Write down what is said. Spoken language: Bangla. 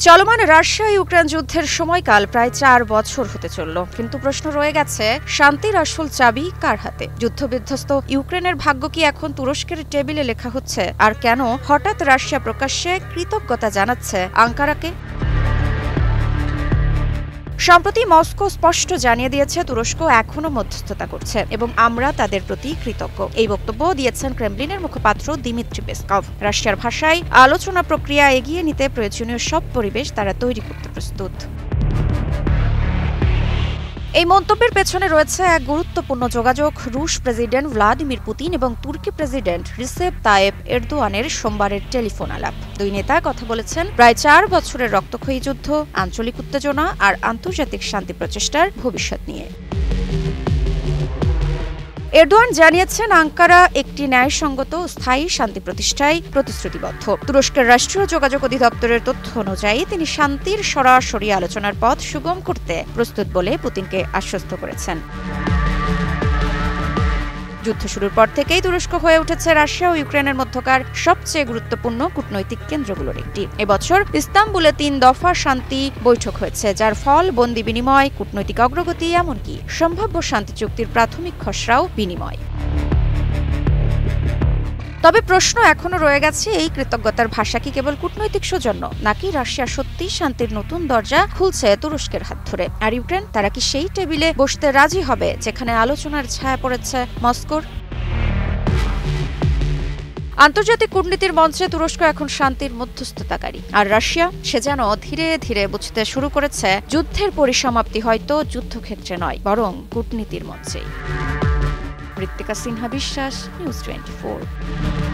চলমান রাশিয়া ইউক্রেন যুদ্ধের সময়কাল প্রায় ৪ বছর হতে চলল, কিন্তু প্রশ্ন রয়ে গেছে শান্তির আসল চাবি কার হাতে। যুদ্ধবিধ্বস্ত ইউক্রেনের ভাগ্য কি এখন তুরস্কের টেবিলে লেখা হচ্ছে? আর কেন হঠাৎ রাশিয়া প্রকাশ্যে কৃতজ্ঞতা জানাচ্ছে আঙ্কারাকে? সম্প্রতি মস্কো স্পষ্ট জানিয়ে দিয়েছে তুরস্ক এখনো মধ্যস্থতা করছে এবং আমরা তাদের প্রতি কৃতজ্ঞ। এই বক্তব্য দিয়েছেন ক্রেমলিনের মুখপাত্র দিমিত্রি পেসকভ। রাশিয়ার ভাষায় আলোচনা প্রক্রিয়া এগিয়ে নিতে প্রয়োজনীয় সব পরিবেশ তারা তৈরি করতে প্রস্তুত। এই মন্তব্যের পেছনে রয়েছে এক গুরুত্বপূর্ণ যোগাযোগ। রুশ প্রেসিডেন্ট ভ্লাদিমির পুতিন এবং তুর্কি প্রেসিডেন্ট রিসেপ তায়েপ এরদোয়ানের সোমবারের টেলিফোন আলাপ। দুই নেতা কথা বলেছেন প্রায় ৪ বছরের রক্তক্ষয়ী যুদ্ধ, আঞ্চলিক উত্তেজনা আর আন্তর্জাতিক শান্তি প্রচেষ্টার ভবিষ্যৎ নিয়ে। এরদোয়ান জানিয়েছেন আঙ্কারা একটি ন্যায়সঙ্গত স্থায়ী শান্তি প্রতিষ্ঠায় প্রতিশ্রুতিবদ্ধ। তুরস্কের রাষ্ট্রীয় যোগাযোগ অধিদপ্তরের তথ্য অনুযায়ী তিনি শান্তির সরাসরি আলোচনার পথ সুগম করতে প্রস্তুত বলে পুতিনকে আশ্বস্ত করেছেন। যুদ্ধ শুরুর পর থেকেই তুরস্ক হয়ে উঠেছে রাশিয়া ও ইউক্রেনের মধ্যকার সবচেয়ে গুরুত্বপূর্ণ কূটনৈতিক কেন্দ্রগুলোর একটি। এবছর ইস্তাম্বুলে ৩ দফা শান্তি বৈঠক হয়েছে, যার ফল বন্দি বিনিময়, কূটনৈতিক অগ্রগতি, এমনকি সম্ভাব্য শান্তি চুক্তির প্রাথমিক খসড়াও বিনিময়। তবে প্রশ্ন এখনো রয়ে গেছে, এই কৃতজ্ঞতার ভাষা কি কেবল কূটনৈতিক সৌজন্য, নাকি রাশিয়া সত্যিই শান্তির নতুন দরজা খুলছে তুরস্কের হাত ধরে? আর ইউক্রেন, তারা কি সেই টেবিলে বসতে রাজি হবে যেখানে আলোচনার ছায়া পড়েছে মস্কোর? আন্তর্জাতিক কূটনীতির মঞ্চে তুরস্ক এখন শান্তির মধ্যস্থতাকারী, আর রাশিয়া সে যেন ধীরে ধীরে বুঝতে শুরু করেছে যুদ্ধের পরিসমাপ্তি হয়তো যুদ্ধক্ষেত্রে নয়, বরং কূটনীতির মঞ্চেই। ঋত্বিকা সিনহা বিশ্বাস, নিউজ 24।